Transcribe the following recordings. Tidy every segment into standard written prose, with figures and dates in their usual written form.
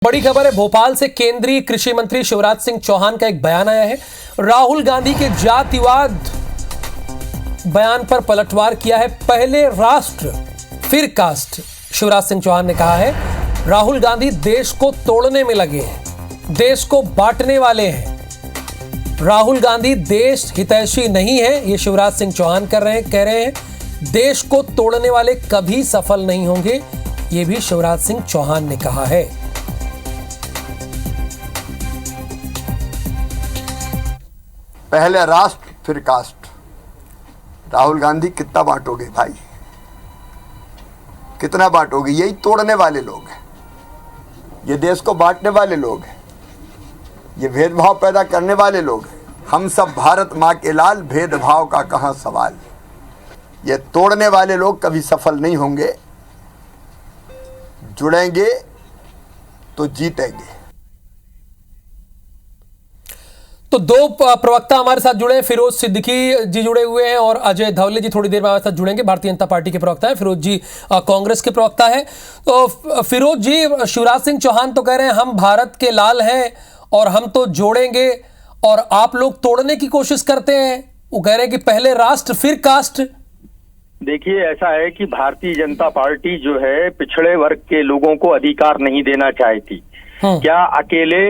बड़ी खबर है। भोपाल से केंद्रीय कृषि मंत्री शिवराज सिंह चौहान का एक बयान आया है। राहुल गांधी के जातिवाद बयान पर पलटवार किया है। पहले राष्ट्र फिर कास्ट। शिवराज सिंह चौहान ने कहा है राहुल गांधी देश को तोड़ने में लगे हैं, देश को बांटने वाले हैं। राहुल गांधी देश हितैषी नहीं है, ये शिवराज सिंह चौहान कह रहे हैं देश को तोड़ने वाले कभी सफल नहीं होंगे, ये भी शिवराज सिंह चौहान ने कहा है। पहले राष्ट्र फिर कास्ट। राहुल गांधी कितना बांटोगे भाई, कितना बांटोगे? यही तोड़ने वाले लोग हैं, ये देश को बांटने वाले लोग हैं, ये भेदभाव पैदा करने वाले लोग हैं। हम सब भारत माँ के लाल, भेदभाव का कहाँ सवाल। ये तोड़ने वाले लोग कभी सफल नहीं होंगे, जुड़ेंगे तो जीतेंगे। तो दो प्रवक्ता हमारे साथ जुड़े हैं, फिरोज सिद्दीकी जी जुड़े हुए हैं और अजय धवले जी थोड़ी देर में हमारे साथ जुड़ेंगे। भारतीय जनता पार्टी के प्रवक्ता है, फिरोज जी कांग्रेस के प्रवक्ता है। तो फिरोज जी, शिवराज सिंह चौहान तो कह रहे हैं हम भारत के लाल हैं और हम तो जोड़ेंगे, और आप लोग तोड़ने की कोशिश करते हैं। वो कह रहे हैं कि पहले राष्ट्र फिर कास्ट। देखिए, ऐसा है कि भारतीय जनता पार्टी जो है पिछड़े वर्ग के लोगों को अधिकार नहीं देना चाहती। क्या अकेले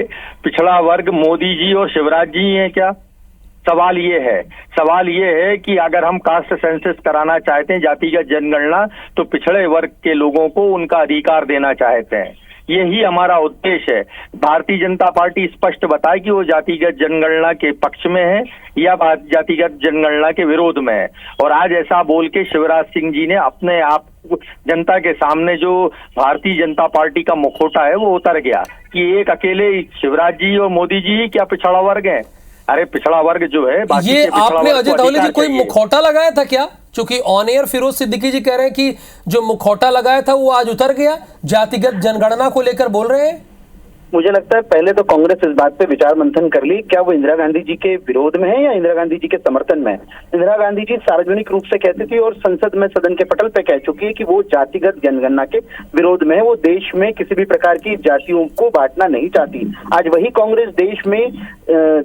पिछड़ा वर्ग मोदी जी और शिवराज जी हैं क्या? सवाल ये है कि अगर हम कास्ट सेंसस कराना चाहते हैं, जातिगत जनगणना, तो पिछड़े वर्ग के लोगों को उनका अधिकार देना चाहते हैं। यही हमारा उद्देश्य है। भारतीय जनता पार्टी स्पष्ट बताए कि वो जातिगत जनगणना के पक्ष में है या जातिगत जनगणना के विरोध में है। और आज ऐसा बोल के शिवराज सिंह जी ने अपने आप जनता के सामने जो भारतीय जनता पार्टी का मुखौटा है वो उतर गया कि एक अकेले शिवराज जी और मोदी जी क्या पिछड़ा वर्ग है? अरे पिछड़ा वर्ग जो है, ये आपने अजय धवले जी कोई मुखौटा लगाया था क्या? क्योंकि ऑन एयर फिरोज सिद्दीकी जी कह रहे हैं कि जो मुखौटा लगाया था वो आज उतर गया, जातिगत जनगणना को लेकर बोल रहे हैं। मुझे लगता है पहले तो कांग्रेस इस बात पे विचार मंथन कर ली, क्या वो इंदिरा गांधी जी के विरोध में है या इंदिरा गांधी जी के समर्थन में है। इंदिरा गांधी जी सार्वजनिक रूप से कहती थी और संसद में सदन के पटल पे कह चुकी है कि वो जातिगत जनगणना के विरोध में है, वो देश में किसी भी प्रकार की जातियों को बांटना नहीं चाहती। आज वही कांग्रेस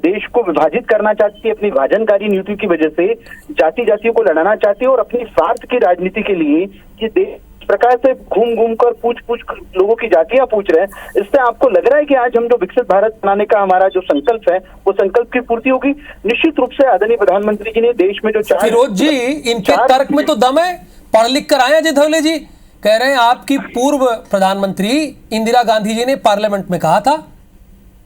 देश को विभाजित करना चाहती है, अपनी विभाजनकारी नीति की वजह से जातियों को लड़ाना चाहती है और अपनी स्वार्थ की राजनीति के लिए ये देश प्रकार से घूम कर पूछ लोगों की जातियां पूछ रहे हैं। इससे आपको लग रहा है कि आज हम जो विकसित भारत बनाने का हमारा जो संकल्प है वो संकल्प की पूर्ति होगी? निश्चित रूप से आदरणीय प्रधानमंत्री जी ने देश में जो फिरोज जी, इनके तर्क में तो दम है, पढ़ लिख कर आए अजय धवले जी। कह रहे हैं आपकी पूर्व प्रधानमंत्री इंदिरा गांधी जी ने पार्लियामेंट में कहा था।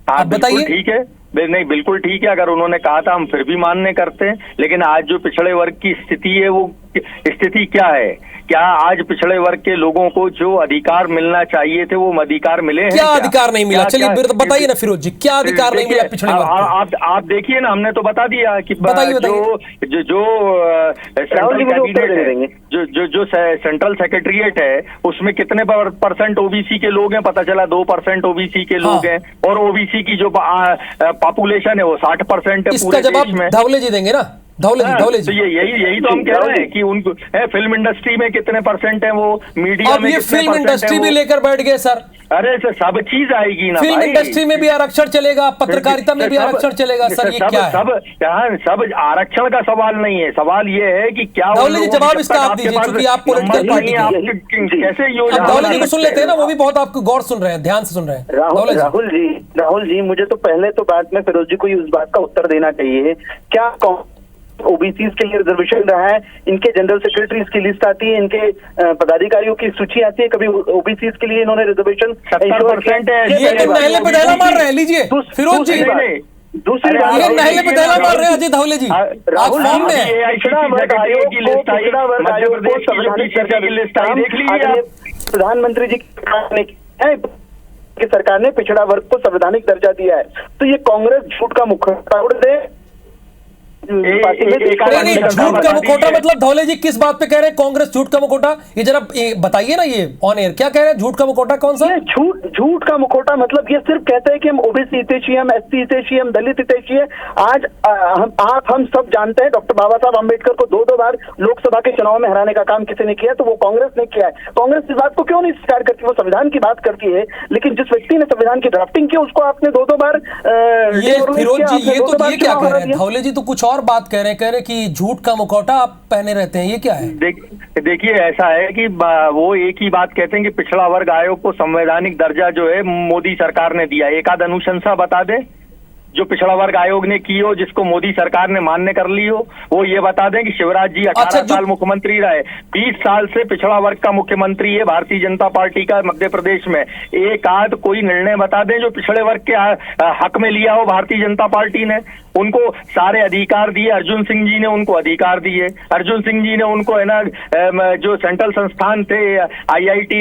आप बताइए। ठीक है, नहीं बिल्कुल ठीक है, अगर उन्होंने कहा था हम फिर भी मान्य करते हैं। लेकिन आज जो पिछड़े वर्ग की स्थिति है वो स्थिति क्या है? क्या आज पिछड़े वर्ग के लोगों को जो अधिकार मिलना चाहिए थे वो अधिकार मिले हैं? क्या अधिकार नहीं मिला? चलिए बताइए ना फिरोज जी, क्या अधिकार नहीं मिला पिछड़े वर्ग को? आप देखिए ना, हमने तो बता दिया कि जो सेंट्रल सेक्रेटरीट है उसमें कितने % ओबीसी के लोग हैं? पता चला 2% ओबीसी के लोग हैं, और ओबीसी की जो पॉपुलेशन है वो 60% है पूरे देश में। धवले जी देंगे ना, धवले जी। तो यही तो हम कह रहे हैं कि उनको फिल्म इंडस्ट्री में कितने % है, वो मीडिया में कितने फिल्म इंडस्ट्री भी लेकर बैठ गए सर। अरे सर, सब चीज आएगी ना, फिल्म इंडस्ट्री में भी आरक्षण चलेगा, पत्रकारिता में भी आरक्षण चलेगा सर। ये क्या है? सब आरक्षण का सवाल नहीं है, सवाल ये है कि क्या जवाब इसका आप दीजिए, क्योंकि आप पॉलिटिकल पार्टी कैसे योजना। धवले जी को सुन लेते हैं ना, वो भी बहुत आपको गौर सुन रहे हैं, ध्यान से सुन रहे हैं। राहुल जी, मुझे तो पहले तो बात में फिरोज जी को उस बात का उत्तर देना चाहिए, क्या ओबीसी के लिए रिजर्वेशन रहा है? इनके जनरल सेक्रेटरीज की लिस्ट आती है, इनके पदाधिकारियों की सूची आती है, कभी ओबीसी के लिए इन्होंने रिजर्वेशन 70% है। ये नहले पे दहला मार रहे हैं। लीजिए फिरोज जी, दूसरी बात, ये नहले पे दहला मार रहे हैं अजय धवले जी। राहुल प्रधानमंत्री जी की सरकार ने पिछड़ा वर्ग को संवैधानिक दर्जा दिया है, तो ये कांग्रेस झूठ का मुखौटा उड़ दे। पार्टी में नहीं, झूठ का मुखौटा मतलब धौले जी किस बात पे कह रहे हैं कांग्रेस झूठ का मुखौटा? ये जरा बताइए ना, ये ऑन एयर क्या कह रहे हैं? झूठ का मुखौटा कौन सा? झूठ का मुखौटा मतलब ये सिर्फ कहते हैं कि हम ओबीसी हितैषी, हम एसटी हितैषी, हम दलित हितैषी है। आज हम सब जानते हैं डॉक्टर बाबा साहब अम्बेडकर को 2-2 बार लोकसभा के चुनाव में हराने का काम किसी ने किया, तो वो कांग्रेस ने किया है। कांग्रेस इस बात को क्यों नहीं स्वीकार करती? वो संविधान की बात करती है, लेकिन जिस व्यक्ति ने संविधान की ड्राफ्टिंग की उसको आपने 2-2 बार ये फिरोज जी ये क्या कह रहे हैं? धौले जी तो कुछ और बात कह रहे हैं कि झूठ का मुखौटा आप पहने रहते हैं, ये क्या है? देखिए ऐसा है कि वो एक ही बात कहते हैं कि पिछड़ा वर्ग आयोग को संवैधानिक दर्जा जो है मोदी सरकार ने दिया। एक आध अनुशंसा बता दे जो पिछड़ा वर्ग आयोग ने की हो, जिसको मोदी सरकार ने मान्य कर ली हो। वो ये बता दें कि शिवराज जी 18 साल मुख्यमंत्री रहे, 20 साल से पिछड़ा वर्ग का मुख्यमंत्री है भारतीय जनता पार्टी का मध्य प्रदेश में। एक आध कोई निर्णय बता दें जो पिछड़े वर्ग के हक में लिया हो भारतीय जनता पार्टी ने। उनको सारे अधिकार दिए, अर्जुन सिंह जी ने उनको अधिकार दिए, अर्जुन सिंह जी ने उनको है ना जो सेंट्रल संस्थान थे IIT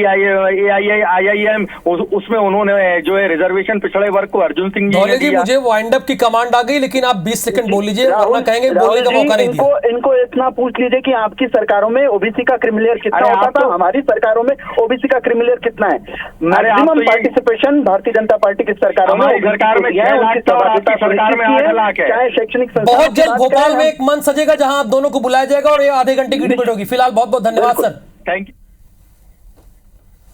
IIM उसमें उन्होंने जो है रिजर्वेशन पिछड़े वर्ग को अर्जुन सिंह जी ने दिया। मुझे वाइंड अप की कमांड आ गई, लेकिन आप 20 सेकंड बोल लीजिए वरना कहेंगे बोलने का मौका नहीं दिया। इनको इतना पूछ लीजिए कि आपकी सरकारों में ओबीसी का क्रिमिलेयर कितना होता था, हमारी सरकारों में ओबीसी का क्रिमिलेयर कितना है? Maximum participation Bharatiya Janata party की सरकारों में, सरकार में 6 लाख सरकार में 8 लाख है। चाहे शैक्षणिक बहुत जल्द भोपाल में एक मंच सजेगा जहां आप दोनों को बुलाया जाएगा और ये आधे घंटे की डिबेट होगी। फिलहाल बहुत बहुत धन्यवाद सर। Thank you.